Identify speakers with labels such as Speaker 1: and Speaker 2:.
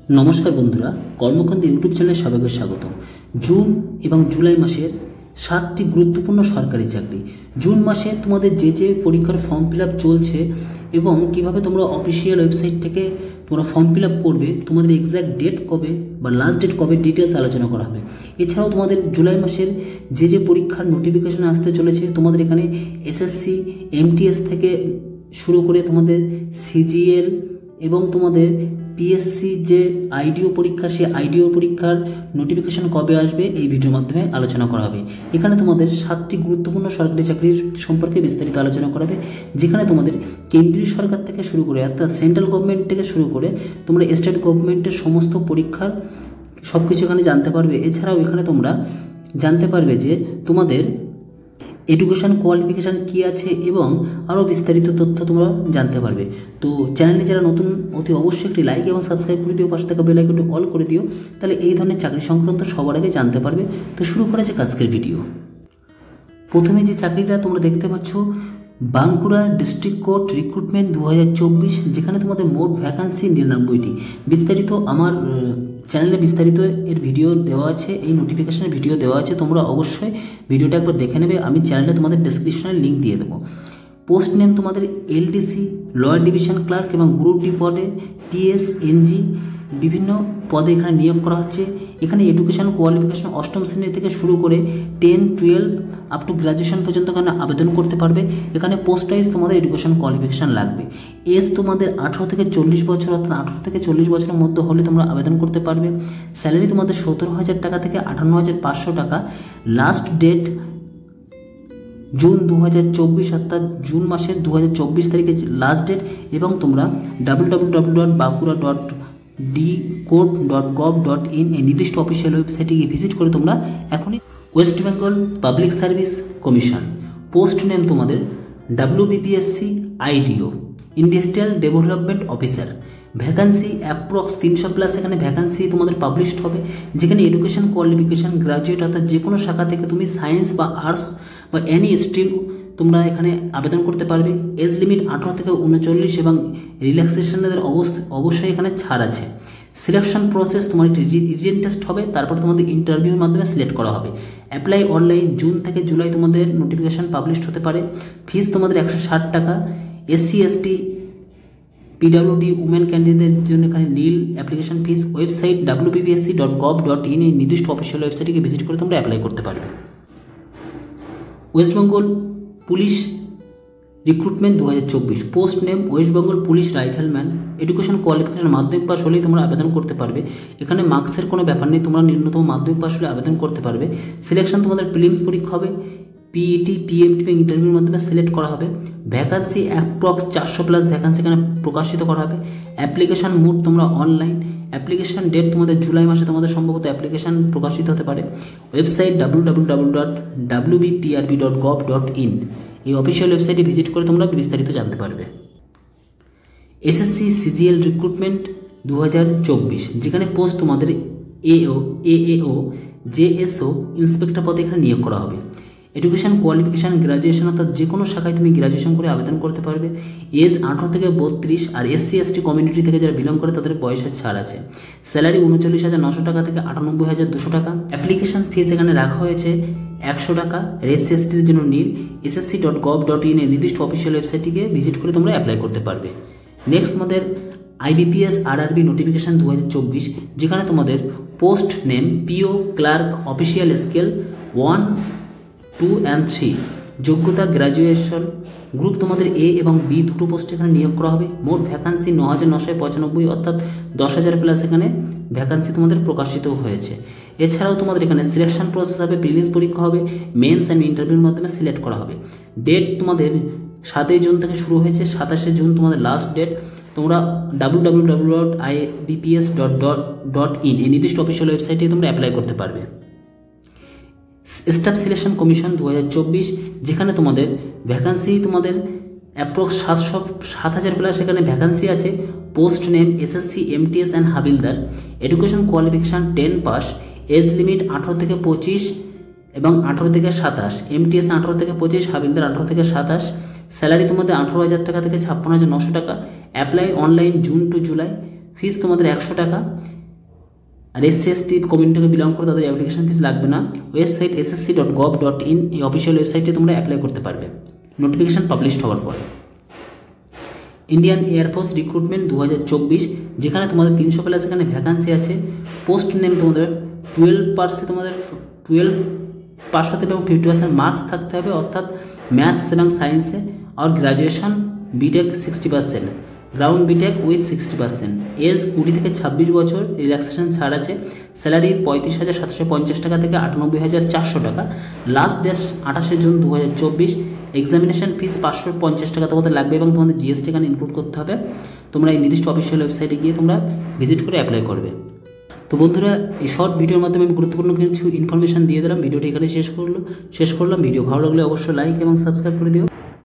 Speaker 1: নমস্কার বন্ধুরা, কর্মকাণ্ড ইউটিউব চ্যানেলে সবাইকে স্বাগত। জুন এবং জুলাই মাসের 7টি গুরুত্বপূর্ণ সরকারি চাকরি। জুন মাসে তোমাদের যে পরীক্ষার ফর্ম ফিল আপ চলছে এবং কিভাবে তোমরা অফিসিয়াল ওয়েবসাইট থেকে তোমরা ফর্ম ফিল আপ করবে, তোমাদের এক্স্যাক্ট ডেট কবে বা লাস্ট ডেট কবে, ডিটেলস আলোচনা করা হবে। এছাড়াও তোমাদের জুলাই মাসের যে পরীক্ষার নোটিফিকেশন আসতে চলেছে, তোমাদের এখানে এসএসসি এমটিএস থেকে শুরু করে তোমাদের সিজিএল এবং তোমাদের পিএসসি যে আইডিও পরীক্ষা, সেই আইডিও পরীক্ষার নোটিফিকেশন কবে আসবে এই ভিডিওর মাধ্যমে আলোচনা করা হবে। এখানে তোমাদের 7টি গুরুত্বপূর্ণ সরকারি চাকরির সম্পর্কে বিস্তারিত আলোচনা করা হবে, যেখানে তোমাদের কেন্দ্রীয় সরকার থেকে শুরু করে অর্থাৎ সেন্ট্রাল গভর্নমেন্ট থেকে শুরু করে তোমরা স্টেট গভর্নমেন্টের সমস্ত পরীক্ষার সব কিছু এখানে জানতে পারবে। এছাড়াও এখানে তোমরা জানতে পারবে যে তোমাদের এডুকেশন কোয়ালিফিকেশান কী আছে এবং আরও বিস্তারিত তথ্য তোমরা জানতে পারবে। তো চ্যানেলে যারা নতুন, অতি অবশ্যই একটি লাইক এবং সাবস্ক্রাইব করে দিও, পাশে থাকা বেল আইকনটি অল করে দিও, তাহলে এই ধরনের চাকরি সংক্রান্ত সবার আগে জানতে পারবে। তো শুরু করা যাক আজকের ভিডিও। প্রথমে যে চাকরিটা তোমরা দেখতে পাচ্ছ, বাঁকুড়া ডিস্ট্রিক্ট কোর্ট রিক্রুটমেন্ট 2024, যেখানে তোমাদের মোট ভ্যাকান্সি 99টি। বিস্তারিত আমার চ্যানেলে বিস্তারিত এর ভিডিও দেওয়া আছে, এই নোটিফিকেশনের ভিডিও দেওয়া আছে, তোমরা অবশ্যই ভিডিওটা একবার দেখে নেবে। আমি চ্যানেলে তোমাদের ডেসক্রিপশনে লিঙ্ক দিয়ে দেবো। পোস্ট নেম তোমাদের এলডিসি, লয়ার ডিভিশন ক্লার্ক এবং গ্রুপ ডি পদে পিএসএনজি বিভিন্ন পদে এখানে নিয়োগ করা হচ্ছে। এখানে এডুকেশন কোয়ালিফিকেশন 8ম শ্রেণী থেকে শুরু করে 10, 12 আপ টু গ্রাজুয়েশন পর্যন্ত এখানে আবেদন করতে পারবে। এখানে পোস্ট ওয়াইজ তোমাদের এডুকেশন কোয়ালিফিকেশান লাগবে। এজ তোমাদের 18 থেকে 40 বছর, অর্থাৎ 18 থেকে 40 বছরের মধ্যে হলে তোমরা আবেদন করতে পারবে। স্যালারি তোমাদের 17,000 টাকা থেকে 58,500 টাকা। লাস্ট ডেট জুন 2024, অর্থাৎ জুন মাসের 2024 তারিখে লাস্ট ডেট। এবং তোমরা www.bakura.dcourt.gov.in এই নির্দিষ্ট অফিসিয়াল ওয়েবসাইটে গিয়ে ভিজিট করে তোমরা এখনই West Bengal public service commission, post name তোমাদের WBPSC IDO, industrial development officer. Vacancy approx 300+ এখানে ভ্যাকান্সি তোমাদের পাবলিশড হবে, যেখানে এডুকেশন কোয়ালিফিকেশান গ্রাজুয়েট, অর্থাৎ যে কোনো শাখা থেকে তুমি সায়েন্স বা আর্টস বা এনি স্ট্রিম তোমরা এখানে আবেদন করতে পারবে। এজ লিমিট 18 থেকে 39 এবং রিল্যাক্সেশনের অবশ্যই এখানে ছাড় আছে। সিলেকশন প্রসেস, তোমার রিটেন টেস্ট হবে, তারপর তোমাদের ইন্টারভিউর মাধ্যমে সিলেক্ট করা হবে। অ্যাপ্লাই অনলাইন, জুন থেকে জুলাই তোমাদের নোটিফিকেশান পাবলিশড হতে পারে। ফিস তোমাদের 160 টাকা। SC ST PWD উমেন ক্যান্ডিডেটদের জন্য এখানে নীল অ্যাপ্লিকেশন ফিস। ওয়েবসাইট wbpsc.gov.in এই নির্দিষ্ট অফিসিয়াল ওয়েবসাইটে ভিজিট করে তোমরা অ্যাপ্লাই করতে পারবে। West Bengal police recruitment 2024, post name West Bengal police rifleman. Education qualification মাধ্যমিক পাস হলেই তোমরা আবেদন করতে পারবে। এখানে মার্কসের কোনো ব্যাপার নেই, তোমরা ন্যূনতম মাধ্যমিক পাস হলে আবেদন করতে পারবে। সিলেকশন তোমাদের প্রিলিমস পরীক্ষা হবে, PET PMT এবং ইন্টারভিউর মাধ্যমে সিলেক্ট করা হবে। ভ্যাকান্সি অ্যাপ্রক্স 400+ ভ্যাকান্সি এখানে প্রকাশিত করা হবে। অ্যাপ্লিকেশান মোড তোমরা অনলাইন। অ্যাপ্লিকেশান ডেট তোমাদের জুলাই মাসে তোমাদের সম্ভবত অ্যাপ্লিকেশান প্রকাশিত হতে পারে। ওয়েবসাইট www.wbprb.gov.in এই অফিসিয়াল ওয়েবসাইটে ভিজিট করে তোমরা বিস্তারিত জানতে পারবে। SSC CGL রিক্রুটমেন্ট 2024, যেখানে পোস্ট তোমাদের AAO JSO ইন্সপেক্টর পদে এখানে নিয়োগ করা হবে। এডুকেশন কোয়ালিফিকেশান গ্রাজুয়েশন, অর্থাৎ যে কোনো শাখায় তুমি গ্রাজুয়েশন করে আবেদন করতে পারবে। এজ 18 থেকে 32 আর SC ST কমিউনিটি থেকে যারা বিলং করে তাদের বয়সের ছাড় আছে। স্যালারি 39,900 টাকা থেকে 98,200 টাকা। অ্যাপ্লিকেশান ফিস এখানে রাখা হয়েছে 100 টাকা। SC STর জন্য নীল। ssc.gov.in এর নির্দিষ্ট অফিসিয়াল ওয়েবসাইটটিকে ভিজিট করে তোমরা অ্যাপ্লাই করতে পারবে। নেক্সট তোমাদের IBPS RRB নোটিফিকেশান 2024, যেখানে তোমাদের post name PO clerk official scale 1, 2 and 3। যোগ্যতা গ্র্যাজুয়েশন। গ্রুপ তোমাদের A এবং B দুটো পোস্টে এখানে নিয়োগ করা হবে। মোট ভ্যাকান্সি 9,995, অর্থাৎ 10,000+ এখানে ভ্যাকান্সি তোমাদের প্রকাশিত হয়েছে। এছাড়াও তোমাদের এখানে সিলেকশন প্রসেস হবে, প্রিলিমস পরীক্ষা হবে, মেন্স অ্যান্ড ইন্টারভিউর মাধ্যমে সিলেক্ট করা হবে। ডেট তোমাদের 7 জুন থেকে শুরু হয়েছে, 27 জুন তোমাদের লাস্ট ডেট। তোমরা www.ibps.in এই নির্দিষ্ট অফিসিয়াল ওয়েবসাইটে তোমরা অ্যাপ্লাই করতে পারবে। স্টাফ সিলেকশন কমিশন 2024, যেখানে তোমাদের ভ্যাকান্সি তোমাদের অ্যাপ্রক্স 7,000+ এখানে ভ্যাকান্সি আছে। Post name SSC MTS and havildar. Education qualification 10 পাস। এজ লিমিট 18 থেকে 25 এবং 18 থেকে 27। MTS 18 থেকে 25, হাবিলদার 18 থেকে 27। স্যালারি তোমাদের 18,000 টাকা থেকে 56,900 টাকা। Apply online June to July. Fees তোমাদের 100 টাকা। আর SC/ST কমিউনিটি থেকে বিলং করে তাদের অ্যাপ্লিকেশন ফিস লাগবে না। ওয়েবসাইট ssc.gov.in এই অফিসিয়াল ওয়েবসাইটে তোমরা অ্যাপ্লাই করতে পারবে নোটিফিকেশান পাবলিশ হওয়ার পরে। ইন্ডিয়ান এয়ারফোর্স রিক্রুটমেন্ট 2024, যেখানে তোমাদের 300 প্লাস এখানে ভ্যাকান্সি আছে। পোস্ট নেম তোমাদের 12 পার্সে তোমাদের 12 পাস হতে হবে এবং 50% মার্কস থাকতে হবে, অর্থাৎ ম্যাথস এবং সায়েন্সে। আর graduation BTech 60%, ground BTech with 60%। Age 20 থেকে 26 বছর, রিল্যাক্সেশন ছাড় আছে। স্যালারি 35,750 টাকা থেকে 98,400 টাকা। Last date 28 June 2024। Examination fees 550 টাকা তোমাদের লাগবে এবং তোমাদের জিএসটি এখানে ইনক্লুড করতে হবে। তোমরা এই নির্দিষ্ট অফিসিয়াল ওয়েবসাইটে গিয়ে তোমরা ভিজিট করে অ্যাপ্লাই করবে। তো বন্ধুরা, এই শর্ট ভিডিওর মাধ্যমে আমি গুরুত্বপূর্ণ কিছু ইনফরমেশন দিয়ে দিলাম। ভিডিওটি এখানে শেষ করলাম। ভিডিও ভালো লাগলে অবশ্যই লাইক এবং সাবস্ক্রাইব করে দিও।